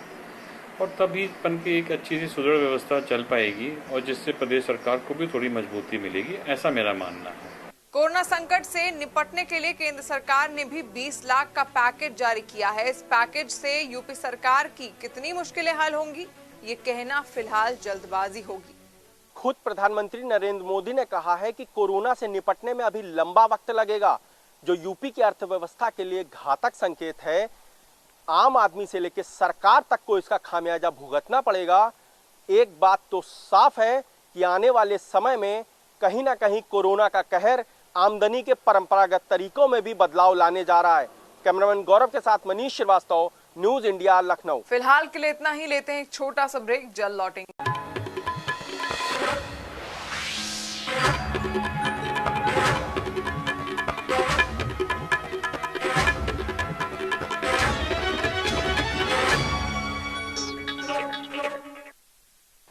और तभी बन के एक अच्छी सी सुदृढ़ व्यवस्था चल पाएगी और जिससे प्रदेश सरकार को भी थोड़ी मजबूती मिलेगी, ऐसा मेरा मानना है। कोरोना संकट से निपटने के लिए केंद्र सरकार ने भी 20 लाख का पैकेज जारी किया है। इस पैकेज से यूपी सरकार की कितनी मुश्किलें हल होंगी, ये कहना फिलहाल जल्दबाजी होगी। खुद प्रधानमंत्री नरेंद्र मोदी ने कहा है कि कोरोना से निपटने में अभी लंबा वक्त लगेगा, जो यूपी की अर्थव्यवस्था के लिए घातक संकेत है। आम आदमी से लेकर सरकार तक को इसका खामियाजा भुगतना पड़ेगा। एक बात तो साफ है कि आने वाले समय में कहीं ना कहीं कोरोना का कहर आमदनी के परंपरागत तरीकों में भी बदलाव लाने जा रहा है। कैमरामैन गौरव के साथ मनीष श्रीवास्तव, न्यूज इंडिया, लखनऊ। फिलहाल के लिए इतना ही, लेते हैं एक छोटा सा ब्रेक, जल्द लौटेंगे।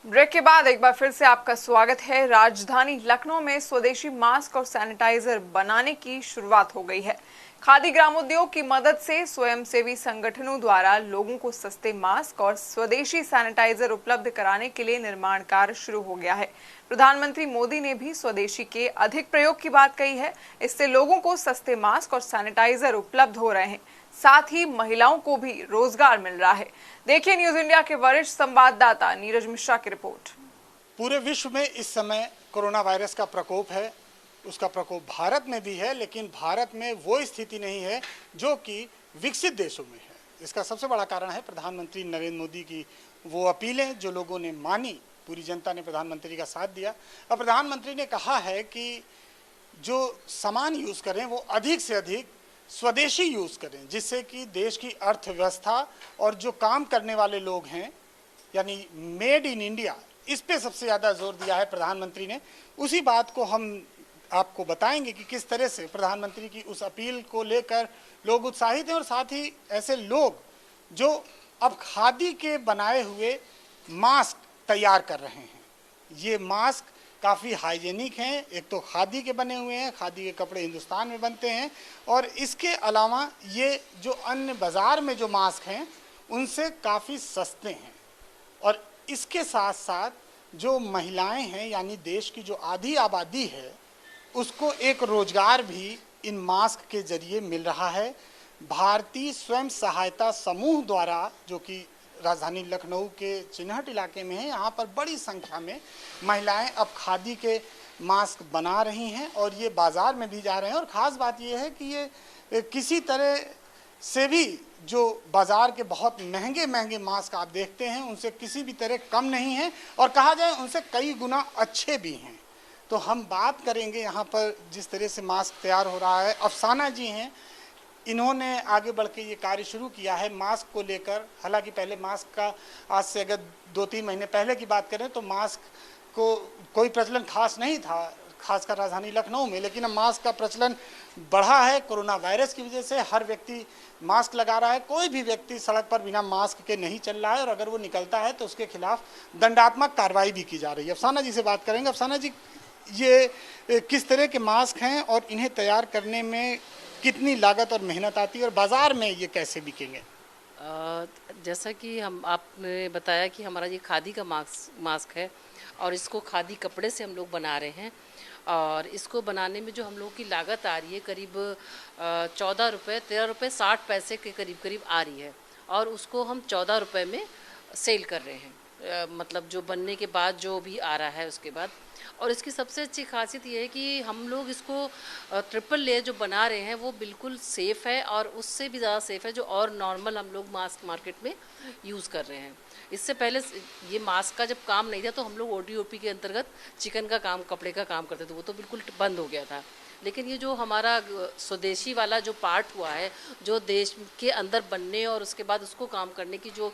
ब्रेक ब्रेक के बाद एक बार फिर से आपका स्वागत है। राजधानी लखनऊ में स्वदेशी मास्क और सैनिटाइजर बनाने की शुरुआत हो गई है। खादी ग्रामोद्योग की मदद से स्वयंसेवी संगठनों द्वारा लोगों को सस्ते मास्क और स्वदेशी सैनिटाइजर उपलब्ध कराने के लिए निर्माण कार्य शुरू हो गया है। प्रधानमंत्री मोदी ने भी स्वदेशी के अधिक प्रयोग की बात कही है। इससे लोगों को सस्ते मास्क और सैनिटाइजर उपलब्ध हो रहे हैं, साथ ही महिलाओं को भी रोजगार मिल रहा है। देखिए न्यूज इंडिया के वरिष्ठ संवाददाता नीरज मिश्रा की रिपोर्ट। पूरे विश्व में इस समय कोरोना वायरस का प्रकोप है। उसका प्रकोप भारत में भी है, लेकिन भारत में वो स्थिति नहीं है जो कि विकसित देशों में है। इसका सबसे बड़ा कारण है प्रधानमंत्री नरेंद्र मोदी की वो अपीलें जो लोगों ने मानी। पूरी जनता ने प्रधानमंत्री का साथ दिया और प्रधानमंत्री ने कहा है कि जो सामान यूज़ करें वो अधिक से अधिक स्वदेशी यूज़ करें, जिससे कि देश की अर्थव्यवस्था और जो काम करने वाले लोग हैं यानी मेड इन इंडिया, इस पे सबसे ज़्यादा जोर दिया है प्रधानमंत्री ने। उसी बात को हम आपको बताएंगे कि किस तरह से प्रधानमंत्री की उस अपील को लेकर लोग उत्साहित हैं और साथ ही ऐसे लोग जो अब खादी के बनाए हुए मास्क तैयार कर रहे हैं। ये मास्क काफ़ी हाइजेनिक हैं। एक तो खादी के बने हुए हैं, खादी के कपड़े हिंदुस्तान में बनते हैं, और इसके अलावा ये जो अन्य बाज़ार में जो मास्क हैं उनसे काफ़ी सस्ते हैं। और इसके साथ साथ जो महिलाएं हैं यानी देश की जो आधी आबादी है उसको एक रोजगार भी इन मास्क के जरिए मिल रहा है। भारतीय स्वयं सहायता समूह द्वारा, जो कि राजधानी लखनऊ के चिन्हट इलाके में है, यहाँ पर बड़ी संख्या में महिलाएं अब खादी के मास्क बना रही हैं और ये बाज़ार में भी जा रहे हैं। और ख़ास बात ये है कि ये किसी तरह से भी जो बाज़ार के बहुत महंगे महंगे मास्क आप देखते हैं उनसे किसी भी तरह कम नहीं है, और कहा जाए उनसे कई गुना अच्छे भी हैं। तो हम बात करेंगे यहाँ पर जिस तरह से मास्क तैयार हो रहा है। अफसाना जी हैं, इन्होंने आगे बढ़ के ये कार्य शुरू किया है मास्क को लेकर। हालांकि पहले मास्क का, आज से अगर 2-3 महीने पहले की बात करें तो मास्क को कोई प्रचलन खास नहीं था, खासकर राजधानी लखनऊ में, लेकिन अब मास्क का प्रचलन बढ़ा है। कोरोना वायरस की वजह से हर व्यक्ति मास्क लगा रहा है। कोई भी व्यक्ति सड़क पर बिना मास्क के नहीं चल रहा है, और अगर वो निकलता है तो उसके खिलाफ दंडात्मक कार्रवाई भी की जा रही है। अफसाना जी से बात करेंगे। अफसाना जी, ये किस तरह के मास्क हैं और इन्हें तैयार करने में कितनी लागत और मेहनत आती है, और बाज़ार में ये कैसे बिकेंगे? जैसा कि आपने बताया कि हमारा ये खादी का मास्क है और इसको खादी कपड़े से हम लोग बना रहे हैं, और इसको बनाने में जो हम लोग की लागत आ रही है करीब 13 रुपये 60 पैसे के करीब आ रही है, और उसको हम 14 रुपये में सेल कर रहे हैं। मतलब जो बनने के बाद जो भी आ रहा है उसके बाद। और इसकी सबसे अच्छी खासियत ये है कि हम लोग इसको ट्रिपल लेयर जो बना रहे हैं वो बिल्कुल सेफ़ है, और उससे भी ज़्यादा सेफ़ है जो और नॉर्मल हम लोग मास्क मार्केट में यूज़ कर रहे हैं। इससे पहले ये मास्क का जब काम नहीं था तो हम लोग OTOP के अंतर्गत चिकन का काम, कपड़े का काम करते थे, वो तो बिल्कुल बंद हो गया था। लेकिन ये जो हमारा स्वदेशी वाला जो पार्ट हुआ है, जो देश के अंदर बनने और उसके बाद उसको काम करने की जो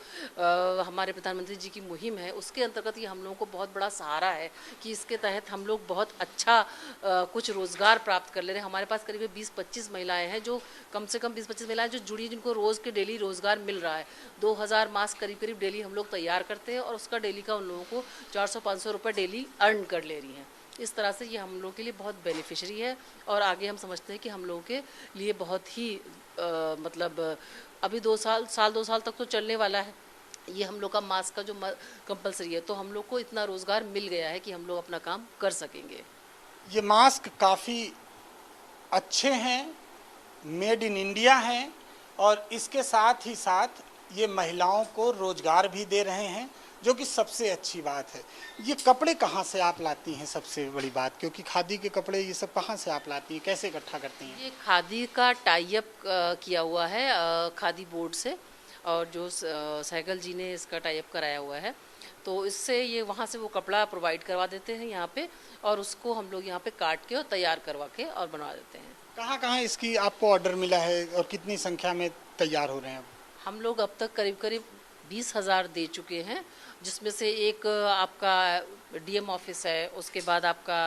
हमारे प्रधानमंत्री जी की मुहिम है, उसके अंतर्गत ये हम लोगों को बहुत बड़ा सहारा है कि इसके तहत हम लोग बहुत अच्छा कुछ रोज़गार प्राप्त कर ले रहे हैं। हमारे पास करीब 20-25 महिलाएं हैं, जो कम से कम 20-25 महिलाएं जो जुड़ी, जिनको रोज़ के डेली रोज़गार मिल रहा है। 2000 मास्क करीब डेली हम लोग तैयार करते हैं, और उसका डेली का उन लोगों को 400-500 रुपये डेली अर्न कर ले रही हैं। इस तरह से ये हम लोग के लिए बहुत बेनिफिशरी है, और आगे हम समझते हैं कि हम लोगों के लिए बहुत ही मतलब अभी 2 साल तक तो चलने वाला है ये हम लोग का मास्क का जो कंपलसरी है, तो हम लोग को इतना रोज़गार मिल गया है कि हम लोग अपना काम कर सकेंगे। ये मास्क काफ़ी अच्छे हैं, मेड इन इंडिया हैं, और इसके साथ ही साथ ये महिलाओं को रोज़गार भी दे रहे हैं, जो कि सबसे अच्छी बात है। ये कपड़े कहाँ से आप लाती हैं, सबसे बड़ी बात, क्योंकि खादी के कपड़े ये सब कहाँ से आप लाती हैं, कैसे इकट्ठा करती हैं? ये खादी का टाई अप किया हुआ है खादी बोर्ड से, और जो सहगल जी ने इसका टाई अप कराया हुआ है, तो इससे ये वहाँ से वो कपड़ा प्रोवाइड करवा देते हैं यहाँ पे, और उसको हम लोग यहाँ पे काट के और तैयार करवा के और बनवा देते हैं। कहाँ इसकी आपको ऑर्डर मिला है और कितनी संख्या में तैयार हो रहे हैं? हम लोग अब तक करीब 20,000 दे चुके हैं, जिसमें से एक आपका DM ऑफिस है, उसके बाद आपका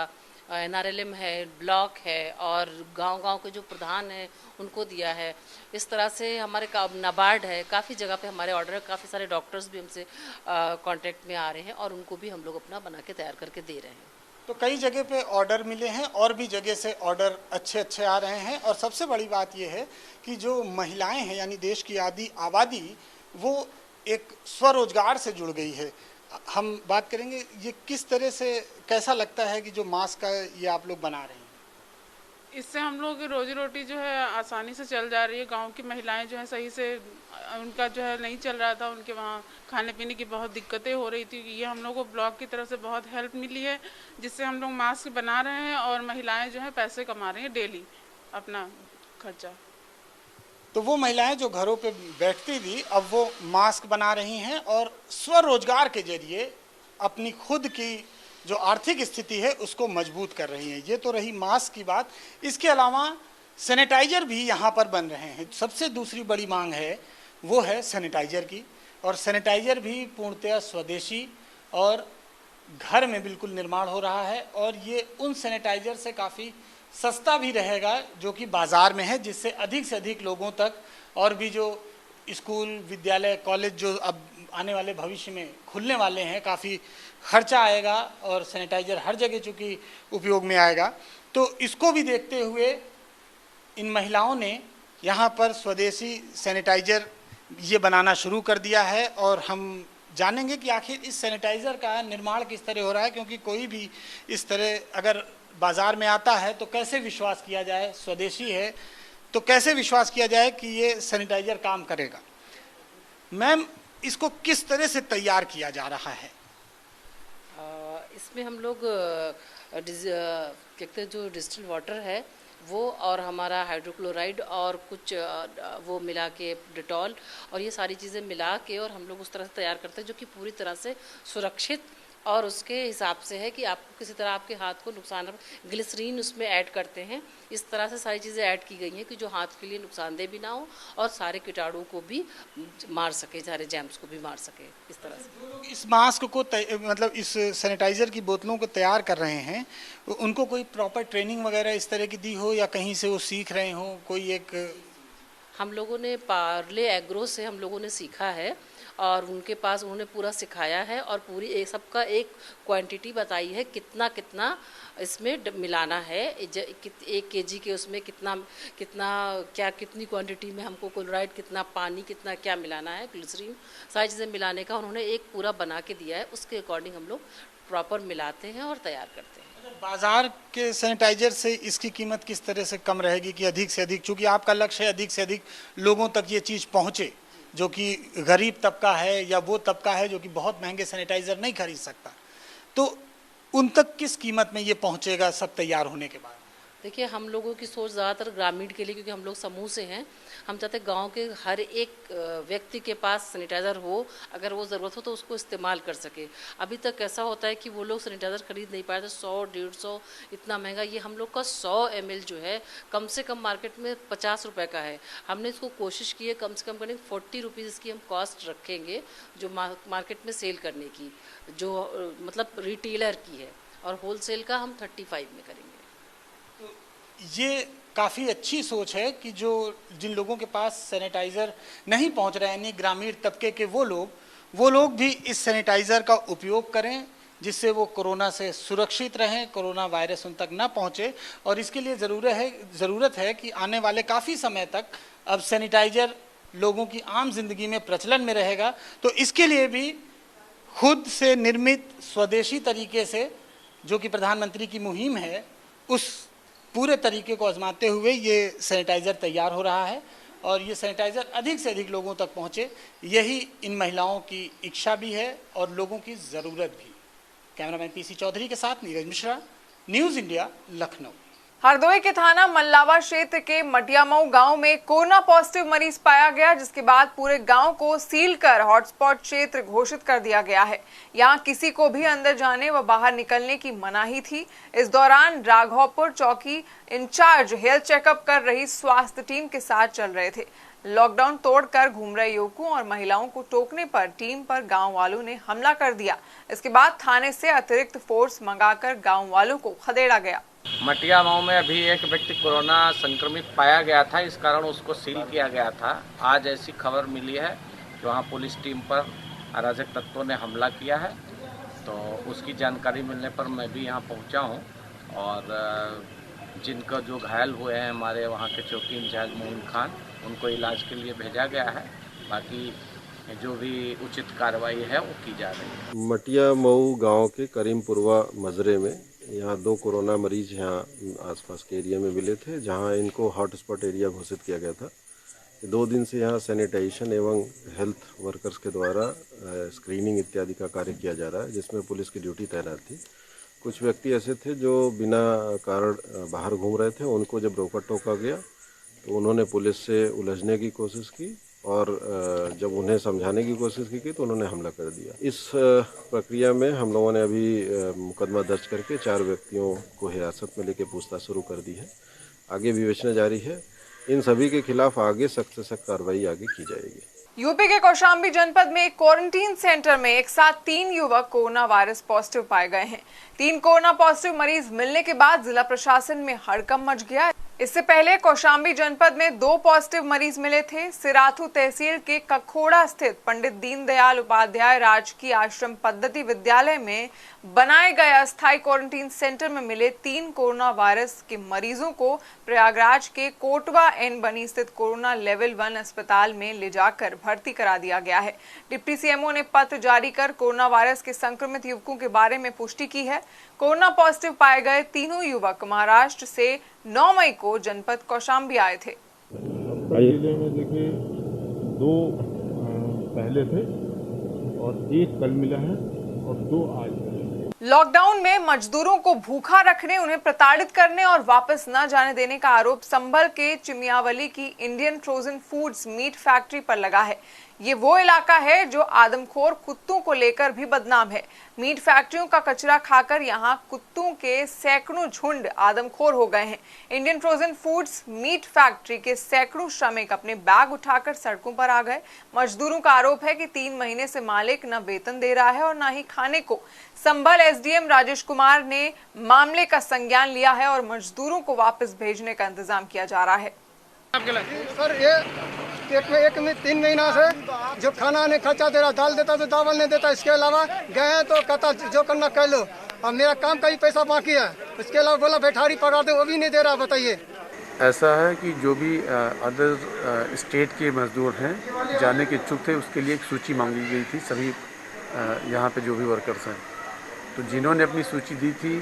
NRLM है, ब्लॉक है और गांव-गांव के जो प्रधान हैं उनको दिया है। इस तरह से हमारे नाबार्ड है, काफ़ी जगह पे हमारे ऑर्डर है, काफ़ी सारे डॉक्टर्स भी हमसे कांटेक्ट में आ रहे हैं और उनको भी हम लोग अपना बना के तैयार करके दे रहे हैं। तो कई जगह पे ऑर्डर मिले हैं और भी जगह से ऑर्डर अच्छे आ रहे हैं और सबसे बड़ी बात यह है कि जो महिलाएं हैं यानी देश की आधी आबादी वो एक स्वरोजगार से जुड़ गई है। हम बात करेंगे ये किस तरह से, कैसा लगता है कि जो मास्क का ये आप लोग बना रहे हैं? इससे हम लोग की रोजी रोटी जो है आसानी से चल जा रही है। गांव की महिलाएं जो है सही से उनका जो है नहीं चल रहा था, उनके वहाँ खाने पीने की बहुत दिक्कतें हो रही थी। ये हम लोग को ब्लॉक की तरफ से बहुत हेल्प मिली है, जिससे हम लोग मास्क बना रहे हैं और महिलाएं जो है पैसे कमा रही हैं डेली अपना खर्चा। तो वो महिलाएं जो घरों पे बैठती थी अब वो मास्क बना रही हैं और स्वरोजगार के जरिए अपनी खुद की जो आर्थिक स्थिति है उसको मजबूत कर रही हैं। ये तो रही मास्क की बात। इसके अलावा सैनिटाइजर भी यहाँ पर बन रहे हैं। सबसे दूसरी बड़ी मांग है वो है सैनिटाइजर की, और सैनिटाइजर भी पूर्णतः स्वदेशी और घर में बिल्कुल निर्माण हो रहा है और ये उन सैनिटाइजर से काफ़ी सस्ता भी रहेगा जो कि बाज़ार में है, जिससे अधिक से अधिक लोगों तक और भी जो स्कूल, विद्यालय, कॉलेज जो अब आने वाले भविष्य में खुलने वाले हैं काफ़ी खर्चा आएगा और सैनिटाइजर हर जगह चूँकि उपयोग में आएगा। तो इसको भी देखते हुए इन महिलाओं ने यहाँ पर स्वदेशी सैनिटाइजर ये बनाना शुरू कर दिया है और हम जानेंगे कि आखिर इस सैनिटाइज़र का निर्माण किस तरह हो रहा है, क्योंकि कोई भी इस तरह अगर बाज़ार में आता है तो कैसे विश्वास किया जाए, स्वदेशी है तो कैसे विश्वास किया जाए कि ये सैनिटाइज़र काम करेगा। मैम, इसको किस तरह से तैयार किया जा रहा है? इसमें हम लोग कहते हैं जो डिस्टिल्ड वाटर है वो और हमारा हाइड्रोक्लोराइड और कुछ वो मिला के डिटॉल और ये सारी चीज़ें मिला के और हम लोग उस तरह से तैयार करते हैं जो कि पूरी तरह से सुरक्षित और उसके हिसाब से है कि आपको किसी तरह आपके हाथ को नुकसान, ग्लिसरीन उसमें ऐड करते हैं। इस तरह से सारी चीज़ें ऐड की गई हैं कि जो हाथ के लिए नुकसानदेह भी ना हो और सारे कीटाणु को भी मार सके, सारे जैम्स को भी मार सके। इस तरह से जो लोग इस मास्क को मतलब इस सैनिटाइज़र की बोतलों को तैयार कर रहे हैं उनको कोई प्रॉपर ट्रेनिंग वगैरह इस तरह की दी हो या कहीं से वो सीख रहे हो? कोई एक हम लोगों ने पार्ले एग्रो से हम लोगों ने सीखा है और उनके पास उन्होंने पूरा सिखाया है और पूरी एक सबका एक क्वांटिटी बताई है कितना कितना इसमें मिलाना है। 1 kg के उसमें कितना क्या कितनी क्वांटिटी में हमको क्लोराइड, कितना पानी, कितना क्या मिलाना है, ग्लिसरीन, सारी चीज़ें मिलाने का उन्होंने एक पूरा बना के दिया है। उसके अकॉर्डिंग हम लोग प्रॉपर मिलाते हैं और तैयार करते हैं। बाजार के सैनिटाइजर से इसकी कीमत किस तरह से कम रहेगी कि अधिक से अधिक, चूँकि आपका लक्ष्य है अधिक से अधिक लोगों तक ये चीज़ पहुँचे जो कि गरीब तबका है या वो तबका है जो कि बहुत महंगे सैनिटाइज़र नहीं खरीद सकता, तो उन तक किस कीमत में ये पहुंचेगा सब तैयार होने के बाद? देखिए, हम लोगों की सोच ज़्यादातर ग्रामीण के लिए, क्योंकि हम लोग समूह से हैं, हम चाहते हैं गांव के हर एक व्यक्ति के पास सैनिटाइज़र हो, अगर वो ज़रूरत हो तो उसको इस्तेमाल कर सके। अभी तक ऐसा होता है कि वो लोग सैनिटाइज़र खरीद नहीं पाए थे, 100-150 इतना महंगा। ये हम लोग का 100 ml जो है कम से कम मार्केट में 50 रुपये का है। हमने इसको कोशिश की है कम से कम करें 40 रुपीज़ इसकी हम कॉस्ट रखेंगे जो मार्केट में सेल करने की, जो मतलब रिटेलर की है, और होलसेल का हम 35 में करेंगे। ये काफ़ी अच्छी सोच है कि जो जिन लोगों के पास सैनिटाइज़र नहीं पहुंच रहे हैं, यानी ग्रामीण तबके के वो लोग भी इस सैनिटाइज़र का उपयोग करें, जिससे वो कोरोना से सुरक्षित रहें, कोरोना वायरस उन तक ना पहुंचे। और इसके लिए ज़रूरत है कि आने वाले काफ़ी समय तक अब सैनिटाइज़र लोगों की आम जिंदगी में प्रचलन में रहेगा। तो इसके लिए भी खुद से निर्मित स्वदेशी तरीके से, जो कि प्रधानमंत्री की मुहिम है, उस पूरे तरीके को आजमाते हुए ये सैनिटाइज़र तैयार हो रहा है और ये सैनिटाइज़र अधिक से अधिक लोगों तक पहुँचे, यही इन महिलाओं की इच्छा भी है और लोगों की ज़रूरत भी। कैमरामैन पीसी चौधरी के साथ नीरज मिश्रा, न्यूज़ इंडिया, लखनऊ। हरदोई के थाना मल्लावा क्षेत्र के मटियामऊ गांव में कोरोना पॉजिटिव मरीज पाया गया, जिसके बाद पूरे गांव को सील कर हॉटस्पॉट क्षेत्र घोषित कर दिया गया है। यहां किसी को भी अंदर जाने व बाहर निकलने की मनाही थी। इस दौरान राघवपुर चौकी इंचार्ज हेल्थ चेकअप कर रही स्वास्थ्य टीम के साथ चल रहे थे। लॉकडाउन तोड़कर घूम रहे युवकों और महिलाओं को टोकने पर टीम पर गांव वालों ने हमला कर दिया। इसके बाद थाने से अतिरिक्त फोर्स मंगाकर गांव वालों को खदेड़ा गया। मटिया गांव में अभी एक व्यक्ति कोरोना संक्रमित पाया गया था, इस कारण उसको सील किया गया था। आज ऐसी खबर मिली है कि वहां पुलिस टीम पर अराजक तत्वों ने हमला किया है, तो उसकी जानकारी मिलने पर मैं भी यहां पहुंचा हूं और जिनका जो घायल हुए हैं हमारे वहां के चौकी इंचार्ज मोइन खान, उनको इलाज के लिए भेजा गया है। बाकी जो भी उचित कार्रवाई है वो की जा रही है। मटिया मऊ गांव के करीमपुरवा मजरे में यहाँ 2 कोरोना मरीज यहाँ आसपास के एरिया में मिले थे, जहाँ इनको हॉटस्पॉट एरिया घोषित किया गया था। 2 दिन से यहाँ सैनिटाइजेशन एवं हेल्थ वर्कर्स के द्वारा स्क्रीनिंग इत्यादि का कार्य किया जा रहा है, जिसमें पुलिस की ड्यूटी तैनात थी। कुछ व्यक्ति ऐसे थे जो बिना कारण बाहर घूम रहे थे, उनको जब रोका टोका गया तो उन्होंने पुलिस से उलझने की कोशिश की और जब उन्हें समझाने की कोशिश की तो उन्होंने हमला कर दिया। इस प्रक्रिया में हम लोगों ने अभी मुकदमा दर्ज करके 4 व्यक्तियों को हिरासत में लेकर पूछताछ शुरू कर दी है। आगे विवेचना जारी है। इन सभी के खिलाफ आगे सख्त से सख्त कार्रवाई आगे की जाएगी। यूपी के कौशाम्बी जनपद में एक क्वारंटीन सेंटर में एक साथ 3 युवक कोरोना वायरस पॉजिटिव पाए गए हैं। 3 कोरोना पॉजिटिव मरीज मिलने के बाद जिला प्रशासन में हड़कंप मच गया। इससे पहले कौशाम्बी जनपद में 2 पॉजिटिव मरीज मिले थे। सिराथू तहसील के कखोड़ा स्थित पंडित दीनदयाल उपाध्याय राजकीय आश्रम पद्धति विद्यालय में बनाए गए अस्थायी क्वारंटीन सेंटर में मिले 3 कोरोना वायरस के मरीजों को प्रयागराज के कोटवा एन बनी स्थित कोरोना लेवल 1 अस्पताल में ले जाकर भर्ती करा दिया गया है। डिप्टी सीएमओ ने पत्र जारी कर कोरोना वायरस के संक्रमित युवकों के बारे में पुष्टि की है। कोरोना पॉजिटिव पाए गए तीनों युवक महाराष्ट्र से 9 मई को जनपद कौशाम्बी आए थे। जिले में देखिए 2 पहले थे और 1 कल मिला है और 2 आज मिला है। लॉकडाउन में मजदूरों को भूखा रखने, उन्हें प्रताड़ित करने और वापस न जाने देने का आरोप संभल के चिमियावली की Indian frozen foods meat factory पर लगा है। ये वो इलाका है जो आदमखोर कुत्तों को लेकर भी बदनाम है। मीट फैक्ट्रियों का कचरा खाकर यहाँ कुत्तों के सैकड़ों झुंड आदमखोर हो गए हैं। Indian frozen foods meat factory के सैकड़ों श्रमिक अपने बैग उठाकर सड़कों पर आ गए। मजदूरों का आरोप है कि 3 महीने से मालिक न वेतन दे रहा है और न ही खाने को। संभल एसडीएम राजेश कुमार ने मामले का संज्ञान लिया है और मजदूरों को वापस भेजने का इंतजाम किया जा रहा है। सर ये एक में 3 महीना से जो खाना नहीं खर्चा दे रहा, दाल देता तो दावल नहीं देता। इसके अलावा गए तो कहता जो करना कर लो, अब मेरा काम का भी पैसा बाकी है। इसके अलावा बोला बैठारी पगार दे, वो भी नहीं दे रहा। बताइए। ऐसा है कि जो भी अदर स्टेट के मजदूर हैं जाने के इच्छुक थे, उसके लिए एक सूची मांगी गई थी सभी यहाँ पे जो भी वर्कर्स हैं। तो जिन्होंने अपनी सूची दी थी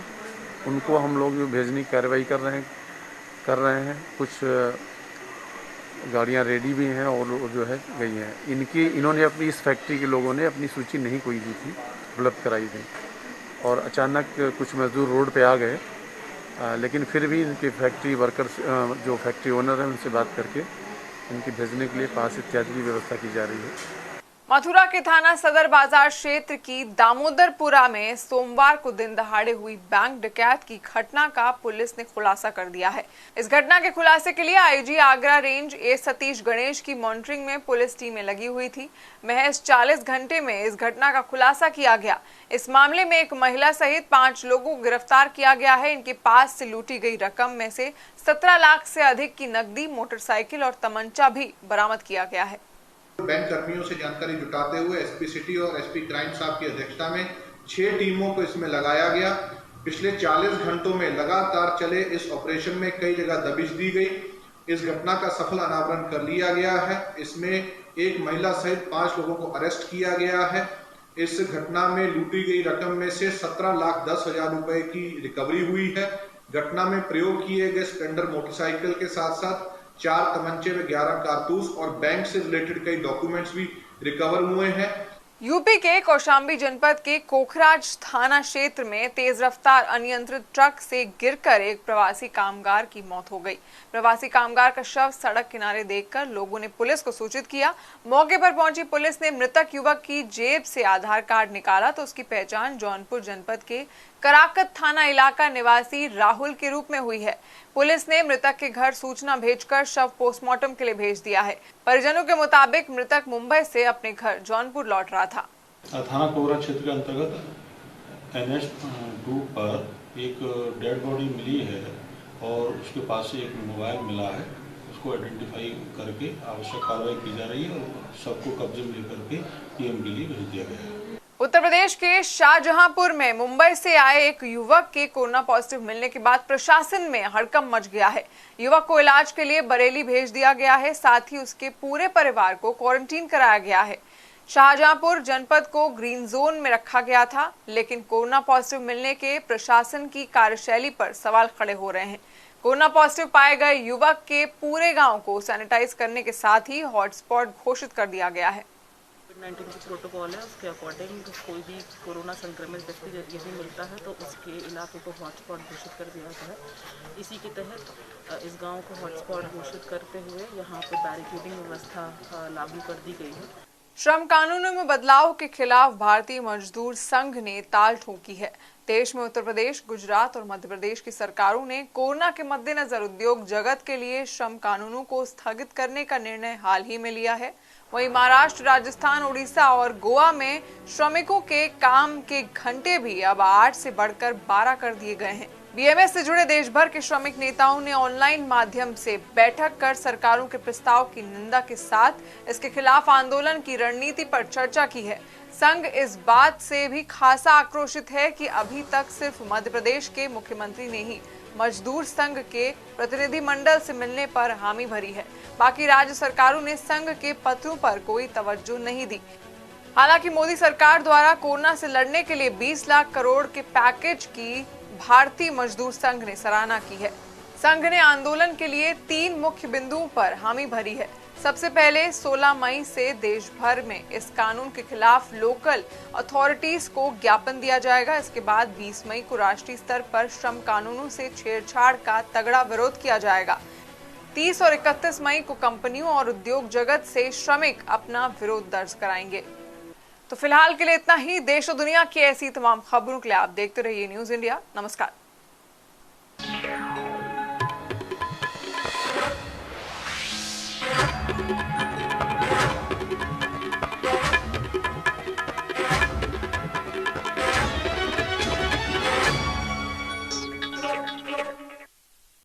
उनको हम लोग भेजने की कार्रवाई कर रहे हैं। कुछ गाड़ियाँ रेडी भी हैं और जो है गई हैं। इन्होंने अपनी इस फैक्ट्री के लोगों ने अपनी सूची नहीं कोई दी थी, उपलब्ध कराई थी और अचानक कुछ मजदूर रोड पे आ गए। लेकिन फिर भी इनके फैक्ट्री वर्कर्स जो फैक्ट्री ओनर हैं उनसे बात करके इनकी भेजने के लिए पास इत्यादि की व्यवस्था की जा रही है। मथुरा के थाना सदर बाजार क्षेत्र की दामोदरपुरा में सोमवार को दिन दहाड़े हुई बैंक डकैत की घटना का पुलिस ने खुलासा कर दिया है। इस घटना के खुलासे के लिए आईजी आगरा रेंज ए सतीश गणेश की मॉनिटरिंग में पुलिस टीमें लगी हुई थी। महज 40 घंटे में इस घटना का खुलासा किया गया। इस मामले में एक महिला सहित 5 लोगों को गिरफ्तार किया गया है। इनके पास से लूटी गई रकम में से 17 लाख से अधिक की नकदी, मोटरसाइकिल और तमंचा भी बरामद किया गया है। बैंक कर्मियों से जानकारी जुटाते हुए एसपी सिटी और एसपी क्राइम साहब की अध्यक्षता में 6 टीमों को इसमें लगाया गया। पिछले 40 घंटों में लगातार चले इस ऑपरेशन में कई जगह दबिश दी गई। इस घटना का सफल अनावरण कर लिया गया है। इसमें एक महिला सहित 5 लोगों को अरेस्ट किया गया है। इस घटना में लूटी गई रकम में से 17,10,000 रुपए की रिकवरी हुई है। घटना में प्रयोग किए गए स्प्लेंडर मोटरसाइकिल के साथ साथ 4 तमंचे में 11 कारतूस और बैंक से रिलेटेड कई डॉक्यूमेंट्स भी रिकवर हुए हैं। यूपी के कौशाम्बी जनपद के कोखराज थाना क्षेत्र में तेज रफ्तार अनियंत्रित ट्रक से गिरकर एक प्रवासी कामगार की मौत हो गई। प्रवासी कामगार का शव सड़क किनारे देखकर लोगों ने पुलिस को सूचित किया। मौके पर पहुंची पुलिस ने मृतक युवक की जेब से आधार कार्ड निकाला तो उसकी पहचान जौनपुर जनपद के कराकत थाना इलाका निवासी राहुल के रूप में हुई है। पुलिस ने मृतक के घर सूचना भेजकर शव पोस्टमार्टम के लिए भेज दिया है। परिजनों के मुताबिक मृतक मुंबई से अपने घर जौनपुर लौट रहा था। थाना कोबरा क्षेत्र के अंतर्गत NH2 पर एक डेड बॉडी मिली है और उसके पास से एक मोबाइल मिला है। उसको आइडेंटिफाई करके आवश्यक कार्रवाई की जा रही है और सबको कब्जे में लेकर के PM के लिए भेज दिया गया है। उत्तर प्रदेश के शाहजहांपुर में मुंबई से आए एक युवक के कोरोना पॉजिटिव मिलने के बाद प्रशासन में हड़कंप मच गया है। युवक को इलाज के लिए बरेली भेज दिया गया है, साथ ही उसके पूरे परिवार को क्वारंटीन कराया गया है। शाहजहांपुर जनपद को ग्रीन जोन में रखा गया था, लेकिन कोरोना पॉजिटिव मिलने के प्रशासन की कार्यशैली पर सवाल खड़े हो रहे हैं। कोरोना पॉजिटिव पाए गए युवक के पूरे गांव को सैनिटाइज करने के साथ ही हॉटस्पॉट घोषित कर दिया गया है। कोविड-19 की प्रोटोकॉल है, उसके अकॉर्डिंग कोई भी कोरोना संक्रमित व्यक्ति यदि मिलता है तो उसके इलाके को हॉटस्पॉट घोषित कर दिया जाता है। इसी के तहत इस गांव को हॉटस्पॉट घोषित करते हुए यहाँ पे बैरिकेडिंग व्यवस्था लागू कर दी गई है। श्रम कानूनों में बदलाव के खिलाफ भारतीय मजदूर संघ ने ताल ठोकी है। देश में उत्तर प्रदेश, गुजरात और मध्य प्रदेश की सरकारों ने कोरोना के मद्देनजर उद्योग जगत के लिए श्रम कानूनों को स्थगित करने का निर्णय हाल ही में लिया है। वहीं महाराष्ट्र, राजस्थान, उड़ीसा और गोवा में श्रमिकों के काम के घंटे भी अब 8 से बढ़कर 12 कर दिए गए हैं। BMS से जुड़े देश भर के श्रमिक नेताओं ने ऑनलाइन माध्यम से बैठक कर सरकारों के प्रस्ताव की निंदा के साथ इसके खिलाफ आंदोलन की रणनीति पर चर्चा की है। संघ इस बात से भी खासा आक्रोशित है कि अभी तक सिर्फ मध्य प्रदेश के मुख्यमंत्री ने ही मजदूर संघ के प्रतिनिधि मंडल से मिलने पर हामी भरी है। बाकी राज्य सरकारों ने संघ के पत्रों पर कोई तवज्जो नहीं दी। हालांकि मोदी सरकार द्वारा कोरोना से लड़ने के लिए 20 लाख करोड़ के पैकेज की भारतीय मजदूर संघ ने सराहना की है। संघ ने आंदोलन के लिए 3 मुख्य बिंदुओं पर हामी भरी है। सबसे पहले 16 मई से देश भर में इस कानून के खिलाफ लोकल अथॉरिटीज को ज्ञापन दिया जाएगा। इसके बाद 20 मई को राष्ट्रीय स्तर पर श्रम कानूनों से छेड़छाड़ का तगड़ा विरोध किया जाएगा। 30 और 31 मई को कंपनियों और उद्योग जगत से श्रमिक अपना विरोध दर्ज कराएंगे। तो फिलहाल के लिए इतना ही। देश और दुनिया की ऐसी तमाम खबरों के लिए आप देखते रहिए न्यूज़ इंडिया। नमस्कार।